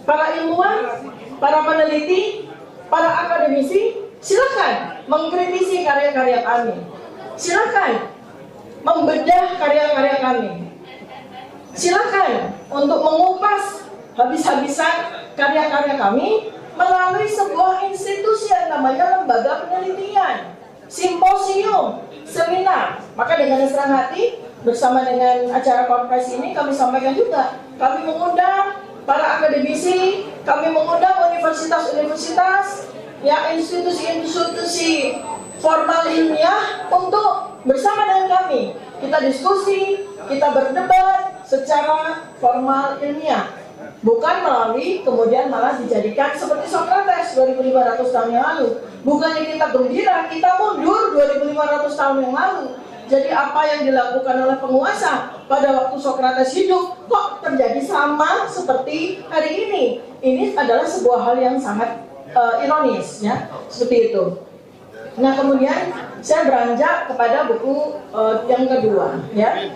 para ilmuwan, para peneliti, para akademisi, silakan mengkritisi karya-karya kami. Silakan membedah karya-karya kami. Silakan untuk mengupas habis-habisan karya-karya kami melalui sebuah institusi yang namanya lembaga penelitian, simposium, seminar. Maka dengan senang hati bersama dengan acara konferensi ini kami sampaikan juga, kami mengundang para akademisi, kami mengundang universitas-universitas, ya, institusi-institusi formal ilmiah untuk bersama dengan kami kita diskusi, kita berdebat secara formal ilmiah, bukan melalui kemudian malah dijadikan seperti Socrates 2500 tahun yang lalu. Bukannya kita gembira, kita mundur 2500 tahun yang lalu. Jadi apa yang dilakukan oleh penguasa pada waktu Socrates hidup kok terjadi sama seperti hari ini. Ini adalah sebuah hal yang sangat ironis, ya, seperti itu. Nah, kemudian saya beranjak kepada buku yang kedua, ya.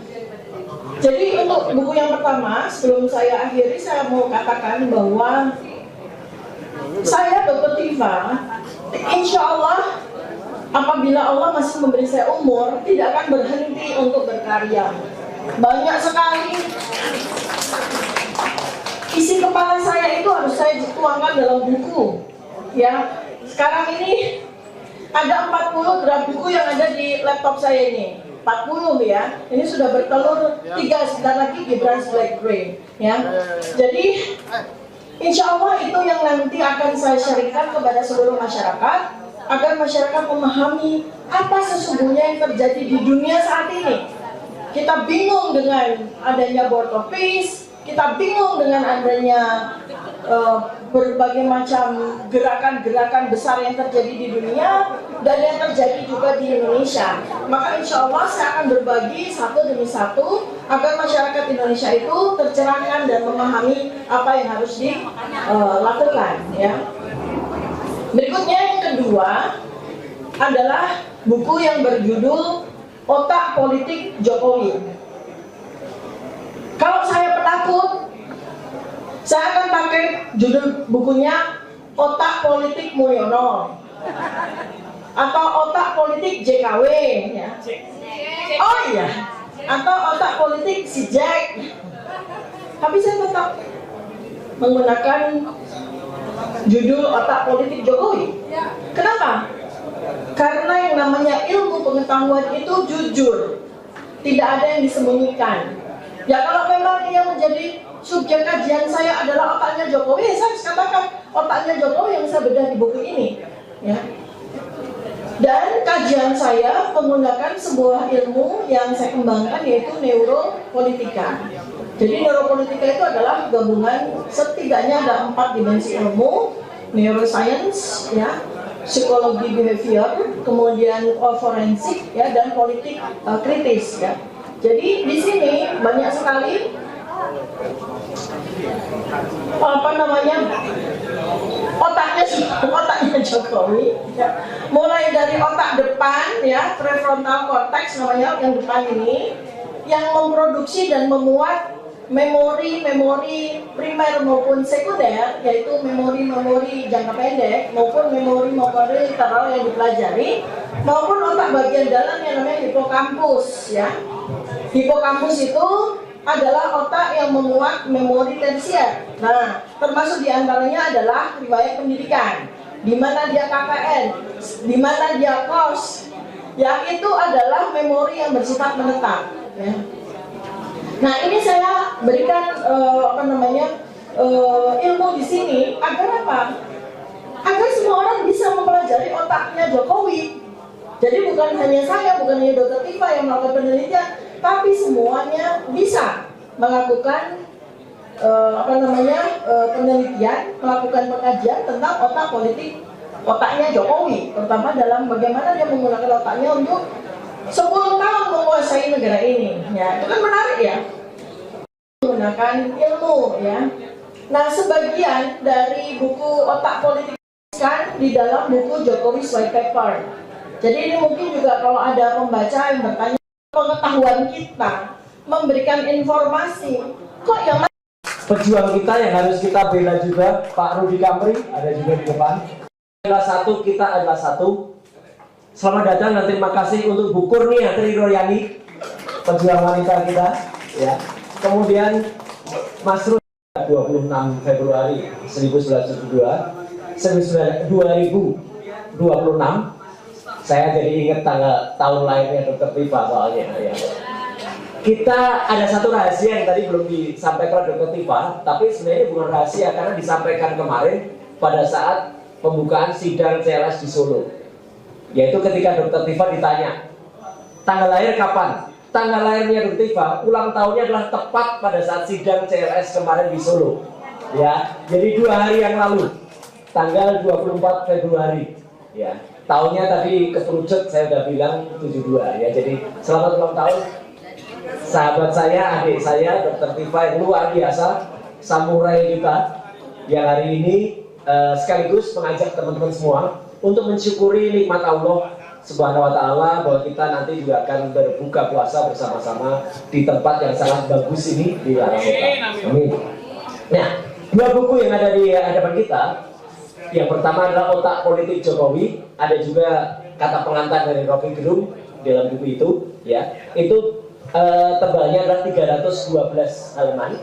Jadi untuk buku yang pertama, sebelum saya akhiri, saya mau katakan bahwa saya Dr. Tifa, insya Allah apabila Allah masih memberi saya umur, tidak akan berhenti untuk berkarya. Banyak sekali isi kepala saya itu harus saya tuangkan dalam buku. Ya, sekarang ini ada 40 draft buku yang ada di laptop saya ini. 40 ya. Ini sudah bertelur 3 sebentar lagi di Brands Black Grey. Ya. Jadi insya Allah itu yang nanti akan saya sharingkan kepada seluruh masyarakat, agar masyarakat memahami apa sesungguhnya yang terjadi di dunia saat ini. Kita bingung dengan adanya Board of Peace, kita bingung dengan adanya berbagai macam gerakan-gerakan besar yang terjadi di dunia dan yang terjadi juga di Indonesia. Maka insya Allah saya akan berbagi satu demi satu agar masyarakat Indonesia itu tercerahkan dan memahami apa yang harus dilakukan. Ya. Berikutnya yang kedua adalah buku yang berjudul Otak Politik Jokowi. Kalau saya penakut, saya akan pakai judul bukunya Otak Politik Mulyono atau Otak Politik JKW, ya. Oh iya, atau Otak Politik si Jack. Tapi saya tetap menggunakan judul Otak Politik Jokowi. Kenapa? Karena yang namanya ilmu pengetahuan itu jujur, tidak ada yang disembunyikan. Ya kalau memang yang menjadi subjek kajian saya adalah otaknya Jokowi, saya harus katakan otaknya Jokowi yang saya bedah di buku ini. Ya. Dan kajian saya menggunakan sebuah ilmu yang saya kembangkan, yaitu neuropolitika. Jadi neuropolitika itu adalah gabungan, setidaknya ada 4 dimensi ilmu: neuroscience, ya, psikologi behavior, kemudian forensik, ya, dan politik kritis, ya. Jadi di sini banyak sekali otaknya Jokowi, ya. Mulai dari otak depan, ya, prefrontal cortex namanya, yang depan ini, yang memproduksi dan memuat memori primer maupun sekunder, yaitu memori jangka pendek maupun memori literal yang dipelajari, maupun otak bagian dalam yang namanya hipokampus, ya. Hipokampus itu adalah otak yang memuat memori tersier. Nah, termasuk diantaranya adalah riwayat pendidikan, di mana dia KKN, di mana dia kos. Ya, itu adalah memori yang bersifat menetap. Ya. Nah, ini saya berikan ilmu di sini agar apa? Agar semua orang bisa mempelajari otaknya Jokowi. Jadi bukan hanya saya, bukan hanya Dr. Tifa yang melakukan penelitian, tapi semuanya bisa melakukan penelitian, melakukan pengkajian tentang otak politik, otaknya Jokowi, terutama dalam bagaimana dia menggunakan otaknya untuk 10 tahun menguasai negara ini. Ya, itu kan menarik, ya. Menggunakan ilmu, ya. Nah, sebagian dari buku Otak Politik kan di dalam buku Jokowi's White Paper. Jadi ini mungkin juga kalau ada pembaca yang bertanya, pengetahuan kita memberikan informasi, kok yang pejuang kita yang harus kita bela juga, Pak Rudi Kamri ada juga di depan. Adalah satu, kita adalah satu. Selamat datang dan terima kasih untuk Bu Kurnia Tri Royani, pejuang wanita kita. Ya. Kemudian Mas Rudi 26 Februari 1972, 2026. Saya jadi ingat tahun lahirnya Dr. Tifa soalnya. Ya. Kita ada satu rahasia yang tadi belum disampaikan Dr. Tifa, tapi sebenarnya bukan rahasia karena disampaikan kemarin pada saat pembukaan sidang CLS di Solo. Yaitu ketika Dr. Tifa ditanya, tanggal lahir kapan? Tanggal lahirnya Dr. Tifa, ulang tahunnya adalah tepat pada saat sidang CLS kemarin di Solo. Ya, jadi 2 hari yang lalu, tanggal 24 Februari. Ya, tahunnya tadi keperucut saya udah bilang 72 ya. Jadi selamat ulang tahun sahabat saya, adik saya, Dr. Tifa yang luar biasa, samurai kita yang hari ini sekaligus mengajak teman-teman semua untuk mensyukuri nikmat Allah Subhanahu wa Ta'ala bahwa kita nanti juga akan berbuka puasa bersama-sama di tempat yang sangat bagus ini di Larang Kota. Amin. Nah, 2 buku yang ada di hadapan kita, yang pertama adalah Otak Politik Jokowi, ada juga kata pengantar dari Rocky Gerung dalam buku itu, ya. Itu tebalnya adalah 312 halaman.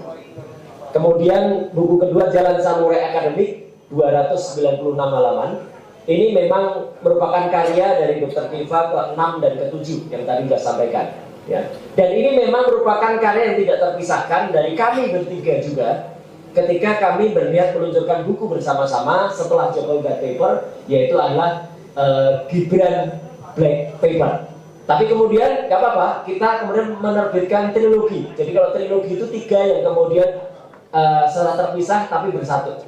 Kemudian buku kedua Jalan Samurai Akademik 296 halaman. Ini memang merupakan karya dari Dr. Tifa ke-6 dan ke-7 yang tadi sudah sampaikan. Ya. Dan ini memang merupakan karya yang tidak terpisahkan dari kami bertiga juga. Ketika kami berniat meluncurkan buku bersama-sama setelah Jokowi Black Paper, yaitu adalah Gibran Black Paper. Tapi kemudian gak apa-apa, kita kemudian menerbitkan trilogi. Jadi kalau trilogi itu 3 yang kemudian secara terpisah tapi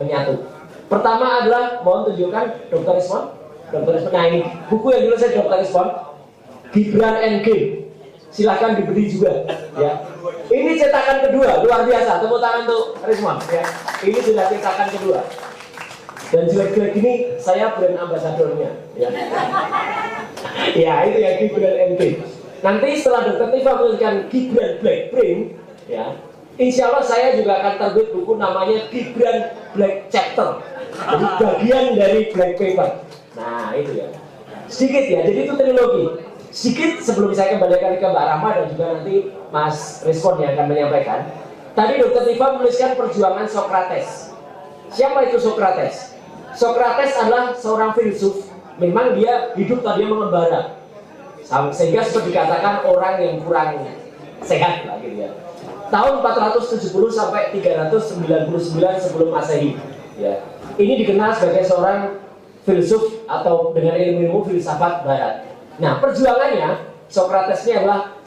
menyatu. Pertama adalah, mohon tunjukkan Dr. Rizwan. Nah ini buku yang dulu saya Dr. Rizwan, Gibran NG. Silahkan dibeli juga. Ya. Ini cetakan kedua, luar biasa. Tepuk tangan untuk Rizwan. Ya. Ini sudah cetakan kedua. Dan jelek-jelek ini saya brand ambasadornya. Ya. Ya itu ya Gibran NG. Nanti setelah Dr. Tifa menuliskan Gibran Black Print, ya, insya Allah saya juga akan terbit buku namanya Gibran Black Chapter. Jadi bagian dari Black Paper. Nah itu ya. Sedikit ya, jadi itu trilogi. Sedikit sebelum saya kembalikan ke Mbak Rahma dan juga nanti Mas Rizwan yang akan menyampaikan. Tadi Dr. Tifa menuliskan perjuangan Socrates. Siapa itu Socrates? Socrates adalah seorang filsuf. Memang dia hidup tadinya mengembara. Sehingga seperti dikatakan orang yang kurang sehat lah gitu ya. Tahun 470 sampai 399 sebelum Masehi. Ya. Ini dikenal sebagai seorang filsuf atau dengan ilmu filsafat barat. Nah, perjuangannya Socrates ini adalah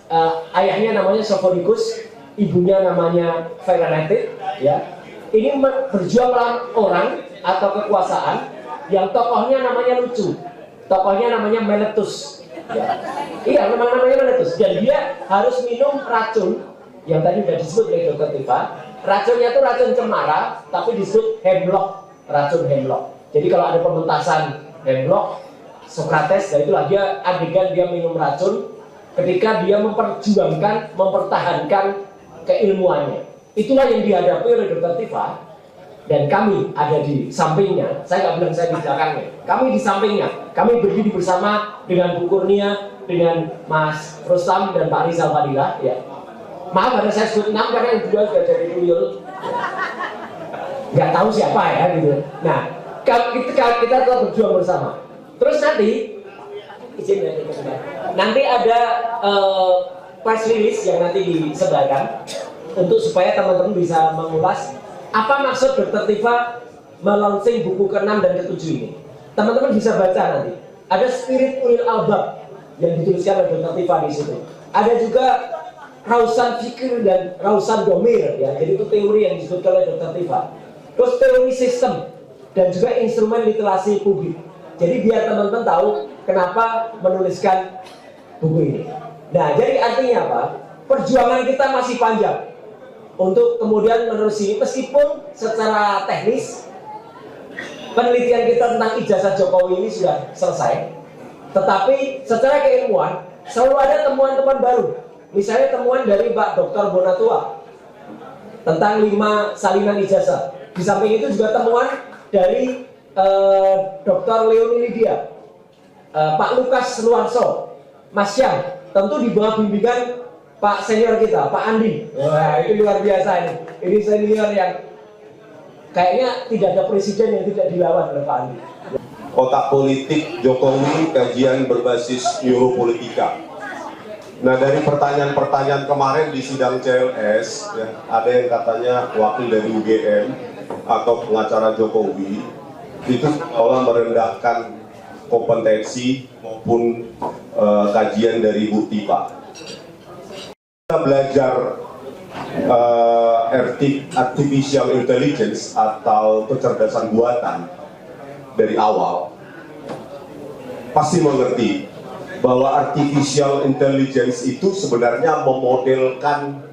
ayahnya namanya Sophonicus, ibunya namanya Phaeronite, ya. Ini berjuang melawan orang atau kekuasaan yang tokohnya namanya lucu. Tokohnya namanya Meletus. Ya. Iya, memang namanya Meletus. Dan dia harus minum racun yang tadi sudah disebut oleh Dr. Tifa. Racunnya itu racun cemara, tapi disebut hemlock. Racun hemlock. Jadi kalau ada pementasan hemlock, Socrates, dan itulah dia adegan dia minum racun ketika dia mempertahankan keilmuannya. Itulah yang dihadapi oleh Dr. Tifa, dan kami ada di sampingnya. Saya nggak bilang saya di belakangnya. Kami di sampingnya. Kami berdiri bersama dengan Bu Kurnia, dengan Mas Rustam dan Pak Rizal Fadilah. Ya. Maaf karena saya sebut 6 karena yang 2 sudah jadi tuyul. Nggak tahu siapa ya gitu. Nah, kita telah berjuang bersama. Terus nanti ada press release yang nanti disebarkan untuk supaya teman-teman bisa mengulas apa maksud Dr. Tifa melaunching buku ke-6 dan ke-7 ini. Teman-teman bisa baca nanti. Ada Spirit Ulil Albab yang dituliskan oleh Dr. Tifa di situ. Ada juga Rausan Fikir dan Rausan Domir, ya. Jadi itu teori yang disebutkan oleh Dr. Tifa. Terus teori sistem dan juga instrumen literasi publik. Jadi biar teman-teman tahu kenapa menuliskan buku ini. Nah, jadi artinya apa? Perjuangan kita masih panjang untuk kemudian menerusi, meskipun secara teknis penelitian kita tentang ijazah Jokowi ini sudah selesai, tetapi secara keilmuan selalu ada temuan-temuan baru. Misalnya temuan dari Pak Dr. Bonatua. tentang 5 salinan ijazah. Di samping itu juga temuan dari Dr. Leoni Lydia, Pak Lukas Luarso, Mas Syam, tentu di bawah bimbingan Pak senior kita, Pak Andi. Wah, itu luar biasa ini. Ini senior yang kayaknya tidak ada presiden yang tidak dilawan oleh Pak Andi. Otak politik Jokowi, kajian berbasis neuropolitika. Nah, dari pertanyaan-pertanyaan kemarin di sidang CLS, ya, ada yang katanya wakil dari UGM atau pengacara Jokowi itu seolah merendahkan kompetensi maupun kajian dari Bu Tipa. Kita belajar artificial intelligence atau kecerdasan buatan dari awal, pasti mengerti bahwa artificial intelligence itu sebenarnya memodelkan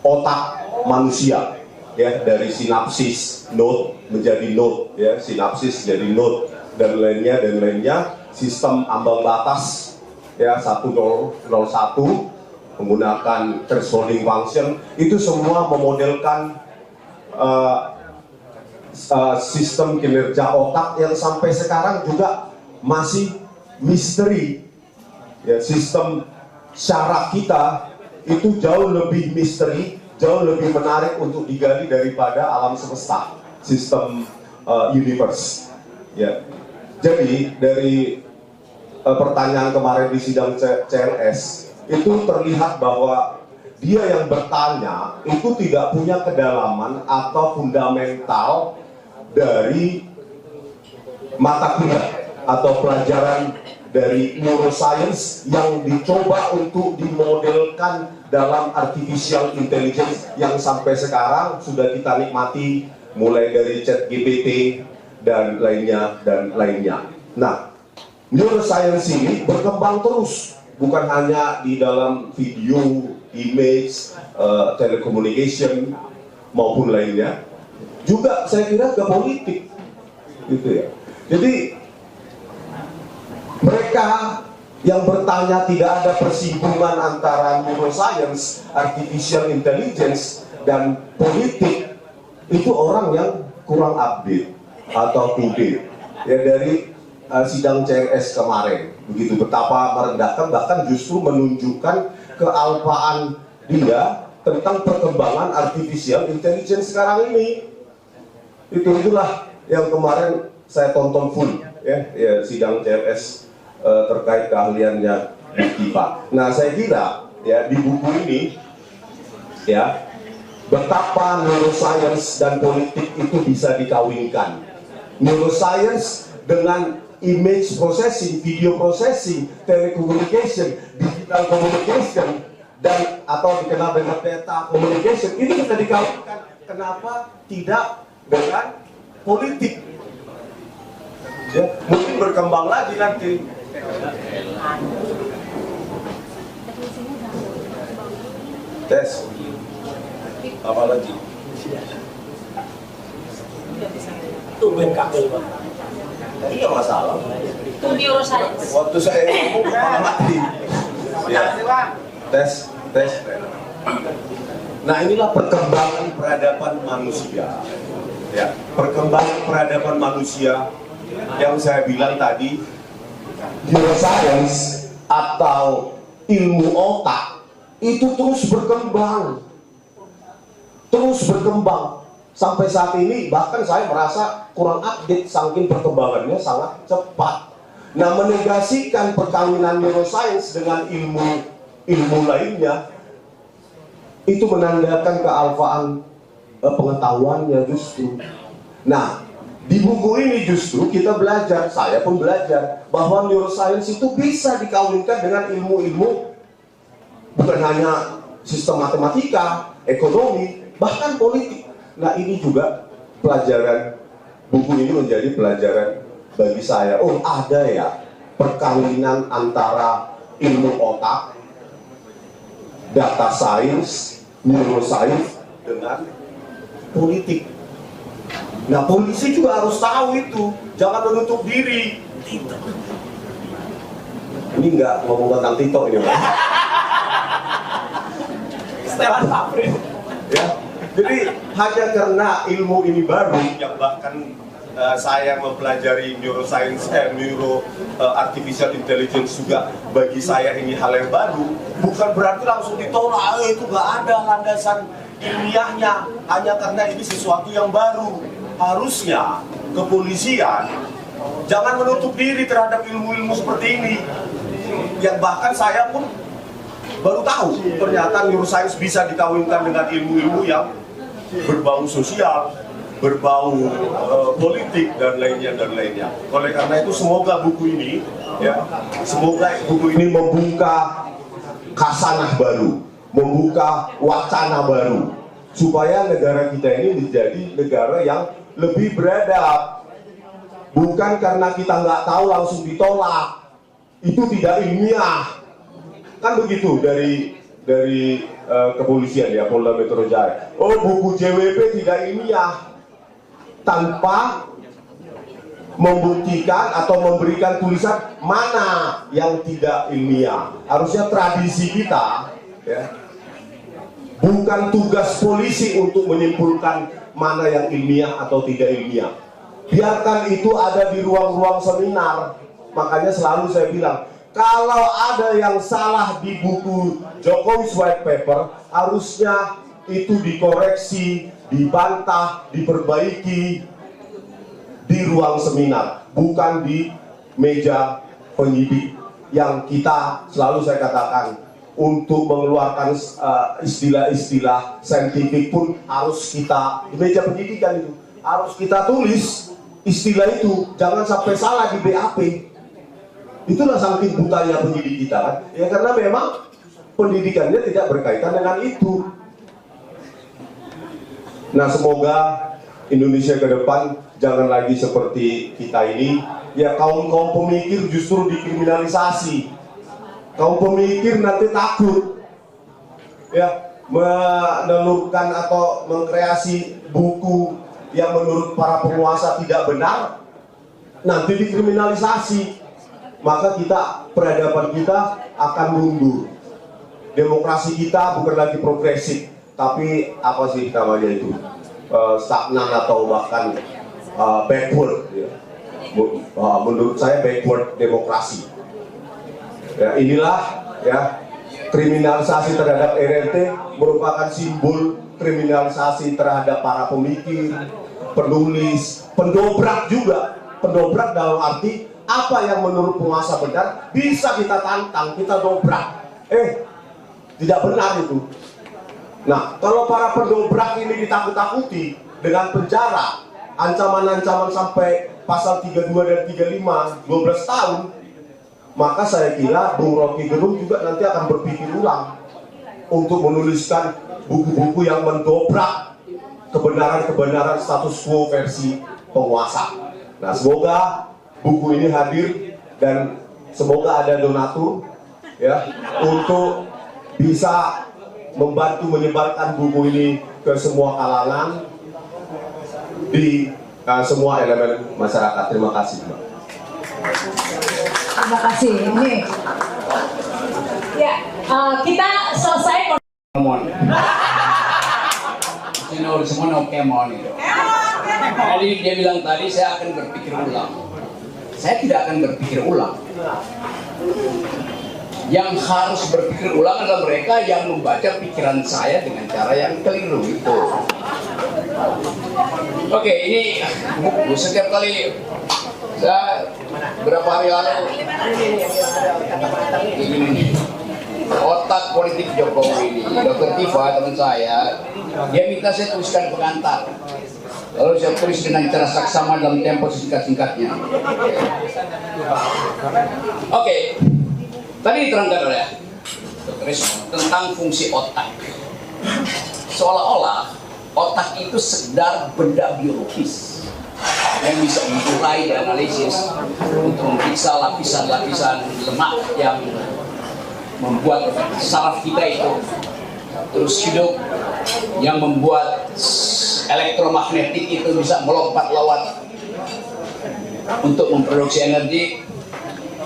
otak manusia, ya, dari sinapsis node menjadi node, ya, sinapsis jadi node dan lainnya, sistem ambang batas, ya, 1001 menggunakan thresholding function, itu semua memodelkan sistem kinerja otak yang sampai sekarang juga masih misteri, ya. Sistem syaraf kita itu jauh lebih misteri, jauh lebih menarik untuk digali daripada alam semesta, sistem universe, ya. Jadi dari pertanyaan kemarin di sidang CLS itu terlihat bahwa dia yang bertanya itu tidak punya kedalaman atau fundamental dari mata kuliah atau pelajaran dari neuroscience yang dicoba untuk dimodelkan dalam artificial intelligence yang sampai sekarang sudah kita nikmati, mulai dari ChatGPT dan lainnya. Nah, neuroscience ini berkembang terus, bukan hanya di dalam video, image, telecommunication maupun lainnya, juga saya kira ke politik, gitu ya. Jadi mereka yang bertanya tidak ada persinggungan antara neuroscience, artificial intelligence, dan politik, itu orang yang kurang update atau update, ya, dari sidang CLS kemarin. Begitu betapa merendahkan, bahkan justru menunjukkan kealpaan dia tentang perkembangan artificial intelligence sekarang ini. Itulah yang kemarin saya tonton full, ya, sidang CLS terkait keahliannya Tipa. Nah, saya kira, ya, di buku ini, ya, betapa neuroscience dan politik itu bisa dikawinkan. Neuroscience dengan image processing, video processing, telecommunication, digital communication, dan atau dikenal dengan data communication, ini bisa dikawinkan. Kenapa tidak dengan politik? Ya, mungkin berkembang lagi nanti. Tes. Apa lagi? Tumben kabel, Pak. Iya, masalah. Itu neuroscience. Waktu saya ngomong malah mati. Ya. Tes. Nah, inilah perkembangan peradaban manusia. Ya, perkembangan peradaban manusia yang saya bilang tadi, neuroscience atau ilmu otak itu terus berkembang sampai saat ini. Bahkan saya merasa kurang update saking perkembangannya sangat cepat. Nah, menegasikan perkawinan neuroscience dengan ilmu lainnya itu menandakan kealfaan pengetahuannya justru. Nah, di buku ini justru kita belajar, saya pun belajar, bahwa neuroscience itu bisa dikawinkan dengan ilmu-ilmu bukan hanya sistem matematika, ekonomi, bahkan politik. Nah, ini juga pelajaran, buku ini menjadi pelajaran bagi saya. Oh, ada ya perkawinan antara ilmu otak, data science, neuroscience dengan politik. Nah, polisi juga harus tahu itu, jangan menutup diri. Ini nggak ngomong tentang Tito ini, Pak. Setelan Sapri. Ya, jadi hanya karena ilmu ini baru yang bahkan saya mempelajari neuroscience, artificial intelligence juga bagi saya ini hal yang baru, bukan berarti langsung ditolak, itu nggak ada landasan ilmiahnya, hanya karena ini sesuatu yang baru. Harusnya kepolisian jangan menutup diri terhadap ilmu-ilmu seperti ini, yang bahkan saya pun baru tahu ternyata neuroscience bisa dikawinkan dengan ilmu-ilmu yang berbau sosial, berbau politik dan lainnya. Oleh karena itu semoga buku ini, ya, semoga buku ini membuka khasanah baru, membuka wacana baru, supaya negara kita ini menjadi negara yang lebih beradab. Bukan karena kita nggak tahu langsung ditolak, itu tidak ilmiah. Kan begitu dari kepolisian ya, Polda Metro Jaya. Oh, buku JWP tidak ilmiah, tanpa membuktikan atau memberikan tulisan mana yang tidak ilmiah. Harusnya tradisi kita, ya, bukan tugas polisi untuk menyimpulkan mana yang ilmiah atau tidak ilmiah. Biarkan itu ada di ruang-ruang seminar. Makanya selalu saya bilang, kalau ada yang salah di buku Jokowi's White Paper, harusnya itu dikoreksi, dibantah, diperbaiki di ruang seminar, bukan di meja penyidik. Yang kita selalu saya katakan, untuk mengeluarkan istilah-istilah saintifik pun harus kita, di meja penyidikan itu harus kita tulis istilah itu, jangan sampai salah di BAP. Itulah saking butanya pendidik kita kan, ya, karena memang pendidikannya tidak berkaitan dengan itu. Nah, semoga Indonesia ke depan jangan lagi seperti kita ini, ya, kaum pemikir justru dikriminalisasi. Kaum pemikir nanti takut, ya, menelurkan atau mengkreasi buku yang menurut para penguasa tidak benar, nanti dikriminalisasi. Maka kita, peradaban kita akan mundur. Demokrasi kita bukan lagi progresif, tapi apa sih namanya itu, stagnan atau bahkan backward, ya. Menurut saya backward demokrasi. Ya, inilah, ya, kriminalisasi terhadap RRT merupakan simbol kriminalisasi terhadap para pemikir, penulis, pendobrak juga. Pendobrak dalam arti apa yang menurut penguasa benar bisa kita tantang, kita dobrak. Tidak benar itu. Nah, kalau para pendobrak ini ditakut-takuti dengan penjara, ancaman-ancaman sampai pasal 32 dan 35, 12 tahun, maka saya kira Bung Rocky Gerung juga nanti akan berpikir ulang untuk menuliskan buku-buku yang mendobrak kebenaran-kebenaran status quo versi penguasa. Nah, semoga buku ini hadir dan semoga ada donatur, ya, untuk bisa membantu menyebarkan buku ini ke semua kalangan di semua elemen masyarakat. Terima kasih, Mbak. Terima kasih. Ini ya, kita selesai. Semua no kemon itu. Jadi dia bilang tadi saya akan berpikir ulang. Saya tidak akan berpikir ulang. Yang harus berpikir ulang adalah mereka yang membaca pikiran saya dengan cara yang keliru itu. Oke, ini buku setiap kali saya berapa hari lalu ini otak politik Jokowi ini, Dr. Tifa teman saya, dia minta saya tuliskan pengantar. Lalu saya tulis dengan cara saksama dalam tempo singkat-singkatnya. Oke. Tadi diterangkan oleh Dr. tentang fungsi otak. Seolah-olah otak itu sekedar benda biologis yang bisa dimulai dianalisis untuk memeriksa lapisan-lapisan lemak yang membuat saraf kita itu terus hidup, yang membuat elektromagnetik itu bisa melompat lewat untuk memproduksi energi.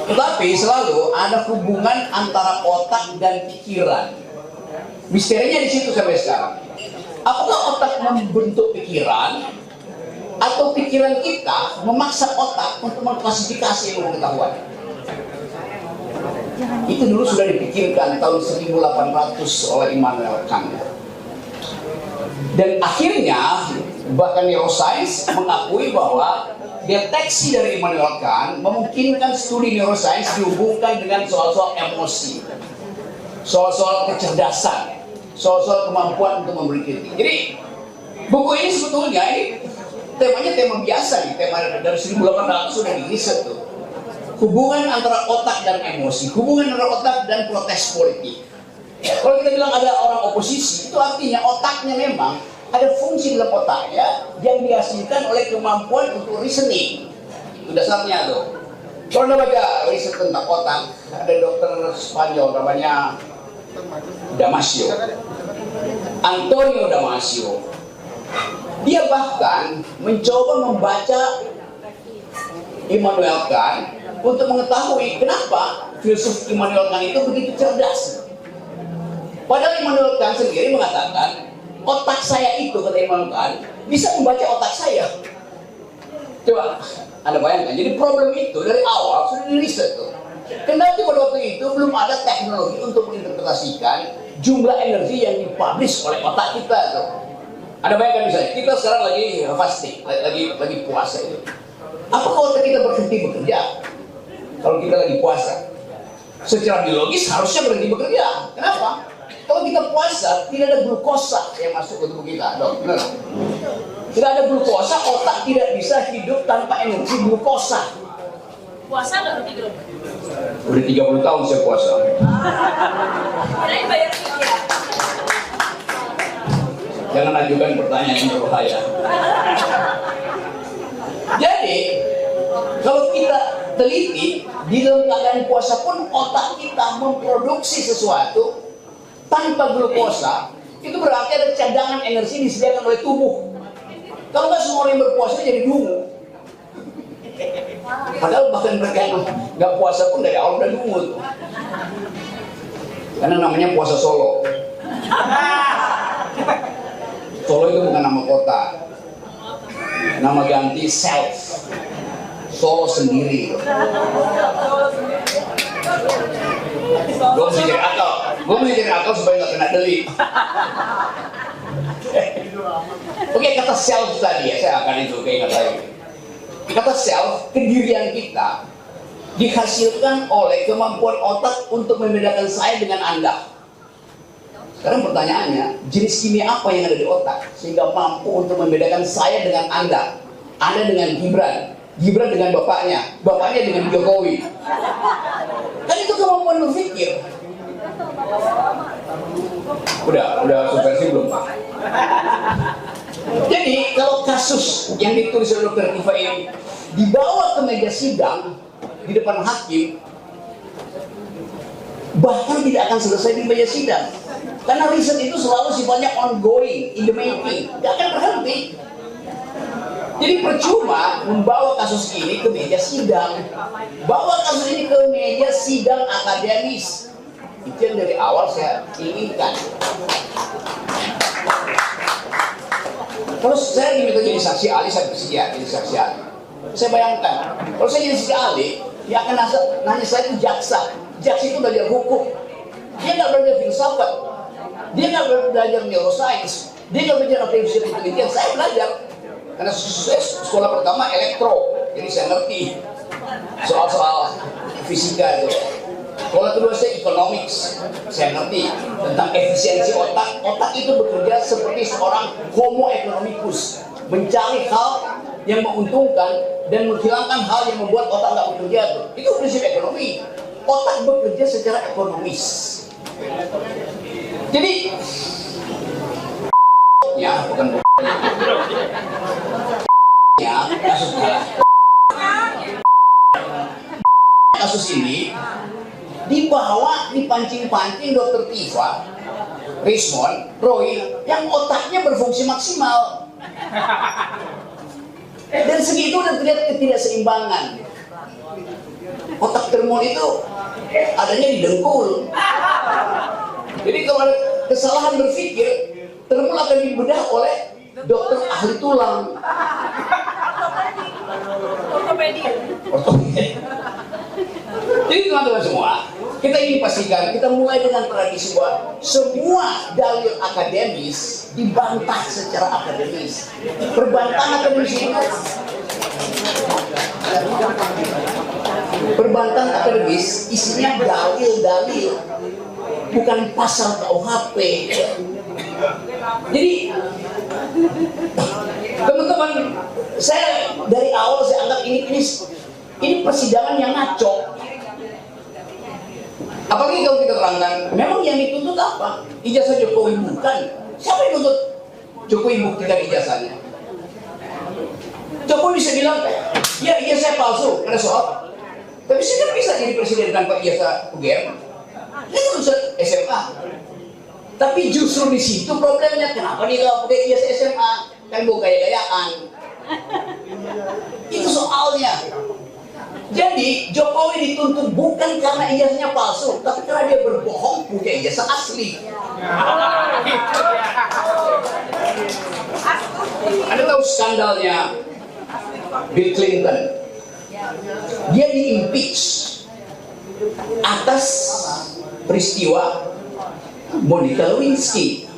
Tetapi selalu ada hubungan antara otak dan pikiran. Misterinya di situ sampai sekarang. Apakah otak membentuk pikiran, atau pikiran kita memaksa otak untuk mengklasifikasi ilmu pengetahuan? Itu dulu sudah dipikirkan tahun 1800 oleh Immanuel Kant. Dan akhirnya bahkan neuroscience mengakui bahwa deteksi dari Immanuel Kant memungkinkan studi neuroscience dihubungkan dengan soal-soal emosi, soal-soal kecerdasan, soal-soal kemampuan untuk memberi kritik. Jadi buku ini sebetulnya temanya tema biasa nih, tema dari 1800 sudah diriset tuh. Hubungan antara otak dan emosi, hubungan antara otak dan protes politik. Kalau kita bilang ada orang oposisi, itu artinya otaknya memang ada fungsi dalam otaknya yang dihasilkan oleh kemampuan untuk reasoning. Itu dasarnya tuh. Kalau Anda baca riset tentang otak, ada dokter Spanyol namanya Damasio, Antonio Damasio. Dia bahkan mencoba membaca Immanuel Kant untuk mengetahui kenapa filsuf Immanuel Kant itu begitu cerdas. Padahal Immanuel Kant sendiri mengatakan, otak saya itu, kata Immanuel Kant, bisa membaca otak saya. Coba Anda bayangkan, jadi problem itu dari awal sudah diriset tuh. Kendati pada waktu itu belum ada teknologi untuk menginterpretasikan jumlah energi yang dipublish oleh otak kita tuh. Anda bayangkan misalnya, kita sekarang lagi fasting, lagi puasa itu. Apakah otak kita berhenti bekerja? Kalau kita lagi puasa, secara biologis harusnya berhenti bekerja. Kenapa? Kalau kita puasa, tidak ada glukosa yang masuk ke tubuh kita, dok. Benar? Tidak ada glukosa, otak tidak bisa hidup tanpa energi glukosa. Puasa nggak berarti belum? Udah 30 tahun saya puasa. Kirain bayar ya. Jangan ajukan pertanyaan yang berbahaya. Jadi, kalau kita teliti, di dalam keadaan puasa pun otak kita memproduksi sesuatu tanpa glukosa. Itu berarti ada cadangan energi disediakan oleh tubuh. Kalau nggak semua orang yang berpuasa jadi dungu. Padahal bahkan mereka yang nggak puasa pun dari awal udah dungu tuh. Karena namanya puasa Solo. Solo itu bukan nama kota. Nama ganti self. Solo sendiri. Gue mesti cari akal supaya nggak kena delik. Oke, kata self tadi ya, saya akan itu keingat lagi. Kata self, kedirian kita dihasilkan oleh kemampuan otak untuk membedakan saya dengan Anda. Sekarang pertanyaannya, jenis kimia apa yang ada di otak sehingga mampu untuk membedakan saya dengan Anda? Anda dengan Gibran, Gibran dengan bapaknya, bapaknya dengan Jokowi. Kan itu kemampuan berpikir. Udah subversi belum, Pak? Jadi kalau kasus yang ditulis oleh Dr. Tifa ini dibawa ke meja sidang di depan hakim, bahkan tidak akan selesai di meja sidang. Karena riset itu selalu sifatnya ongoing, in the making, tidak akan berhenti. Jadi percuma membawa kasus ini ke meja sidang. Bawa kasus ini ke meja sidang akademis. Itu yang dari awal saya inginkan. Kalau saya diminta jadi saksi ahli, saya bersedia jadi saksi ahli. Saya bayangkan, kalau saya jadi saksi ahli, dia akan nanya saya itu jaksa. Jaksa itu belajar hukum. Dia nggak belajar filsafat. Dia nggak belajar neuroscience. Dia nggak belajar artificial intelligence. Saya belajar. Karena saya sekolah pertama elektro. Jadi saya ngerti soal-soal fisika itu. Sekolah kedua saya economics. Saya ngerti tentang efisiensi otak. Otak itu bekerja seperti seorang homo economicus, mencari hal yang menguntungkan dan menghilangkan hal yang membuat otak nggak bekerja. Itu prinsip ekonomi. Otak bekerja secara ekonomis. Jadi ya bukan ya kasus ini dibawa, dipancing-pancing Dr. Tifa, Rismond, Roy, yang otaknya berfungsi maksimal. Dan segitu udah terlihat ketidakseimbangan. Otak Termon itu adanya di dengkul. Jadi kalau ada kesalahan berpikir, Termul akan dibedah oleh dokter ahli tulang. Ortopedia. Jadi teman-teman semua, kita ingin pastikan, kita mulai dengan tradisi bahwa semua dalil akademis dibantah secara akademis. Perbantahan akademis itu, perbantahan akademis isinya dalil-dalil, bukan pasal KUHP. Jadi teman-teman, saya dari awal saya anggap ini persidangan yang ngaco. Apalagi kalau kita terangkan, memang yang dituntut apa? Ijazah Jokowi bukan. Siapa yang tuntut Jokowi buktikan ijazahnya? Jokowi bisa bilang, ya ijazah palsu, ada soal. Tapi saya kan bisa jadi presiden tanpa ijazah UGM. Dia lulusan SMA. Tapi justru di situ problemnya, kenapa dia nggak pakai ijazah SMA? Kan bukan gaya-gayaan. Itu soalnya. Jadi Jokowi dituntut bukan karena ijazahnya palsu, tapi karena dia berbohong punya ijazah asli. Anda tahu skandalnya Bill Clinton? Dia di-impeach atas peristiwa Monica Lewinsky.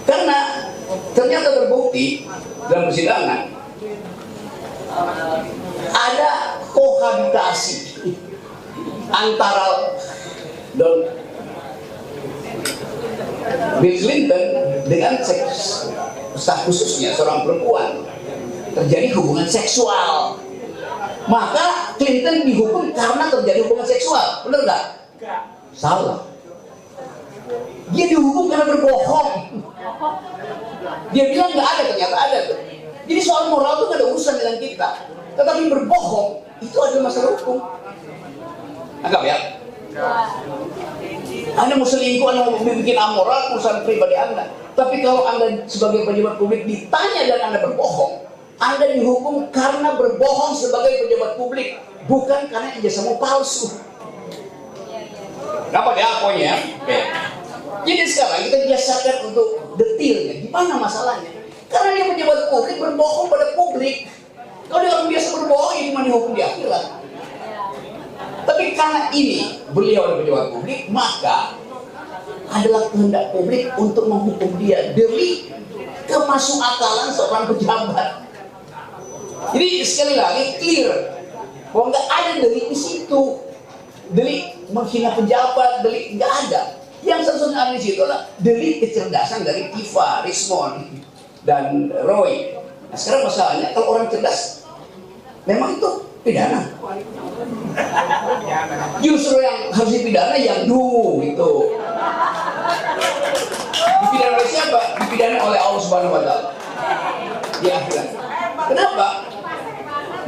Karena ternyata terbukti dalam persidangan ada kohabitasi antara Bill Clinton dengan staf khususnya seorang perempuan, terjadi hubungan seksual. Maka Clinton dihukum karena terjadi hubungan seksual, benar nggak? Salah. Dia dihukum karena berbohong. Dia bilang nggak ada, ternyata ada tuh. Jadi soal moral itu nggak ada urusan dengan kita. Tetapi berbohong itu adalah masalah hukum. Anggap ya. Anda mau selingkuh, Anda mau bikin amoral, urusan pribadi Anda. Tapi kalau Anda sebagai pejabat publik ditanya dan Anda berbohong, Anda dihukum karena berbohong sebagai pejabat publik, bukan karena ijazahmu palsu. Dapat ya poinnya? Oke. Jadi sekarang kita biasakan untuk detailnya. Gimana masalahnya? Karena dia pejabat publik berbohong pada publik. Kalau dia orang biasa berbohong, ini cuma dihukum di akhirat. Tapi karena ini beliau adalah pejabat publik, maka adalah kehendak publik untuk menghukum dia demi kemasukakalan seorang pejabat. Jadi sekali lagi clear bahwa nggak ada delik di situ, delik menghina pejabat, delik nggak ada. Yang seharusnya ada di situ adalah delik kecerdasan dari Tifa, Rismon, dan Roy. Nah sekarang masalahnya kalau orang cerdas, memang itu pidana. Justru yang harus dipidana yang dulu itu. Dipidana oleh siapa? Dipidana oleh Allah Subhanahu Wa Taala. Di akhirat. Kenapa?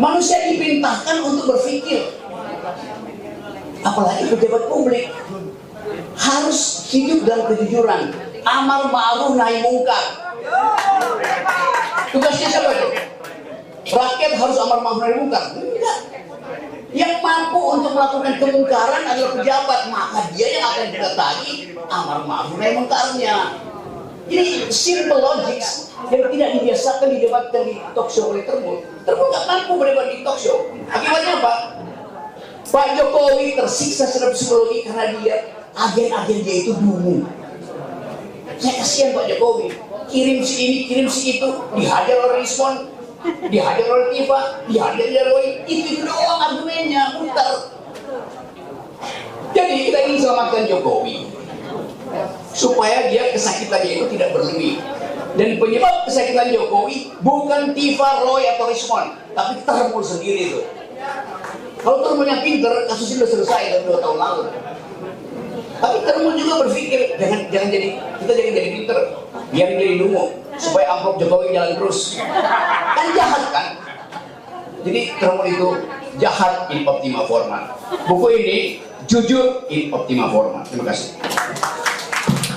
Manusia diperintahkan untuk berpikir. Apalagi pejabat publik harus hidup dalam kejujuran, amar ma'ruf nahi mungkar. Tugasnya siapa itu? Rakyat harus amar ma'ruf nahi mungkar? Tidak. Yang mampu untuk melakukan kemungkaran adalah pejabat, maka dia yang akan kita tagih amar ma'ruf nahi mungkarnya. Ini simple logics yang tidak dibiasakan didebatkan di talk show oleh Termul. Termul nggak mampu berdebat di talk show. Akibatnya apa? Pak Jokowi tersiksa secara psikologi karena dia agen-agen dia itu dulu. Saya kasihan Pak Jokowi, kirim si ini, kirim si itu, dihajar oleh Rismon, dihajar oleh Tifa, dihajar oleh Roy, itu doang argumennya, muter. Jadi kita ingin selamatkan Jokowi supaya dia kesakitannya itu tidak berlebih. Dan penyebab kesakitan Jokowi bukan Tifa, Roy atau Rismon, tapi Termul sendiri itu. Kalau Termulnya pinter, kasusnya sudah selesai dari 2 tahun lalu. Tapi Termul juga berpikir, jangan jadi pinter, biar jadi dungu, supaya amplop Jokowi jalan terus. Kan jahat kan? Jadi Termul itu jahat in optima forma. Buku ini jujur in optima forma. Terima kasih.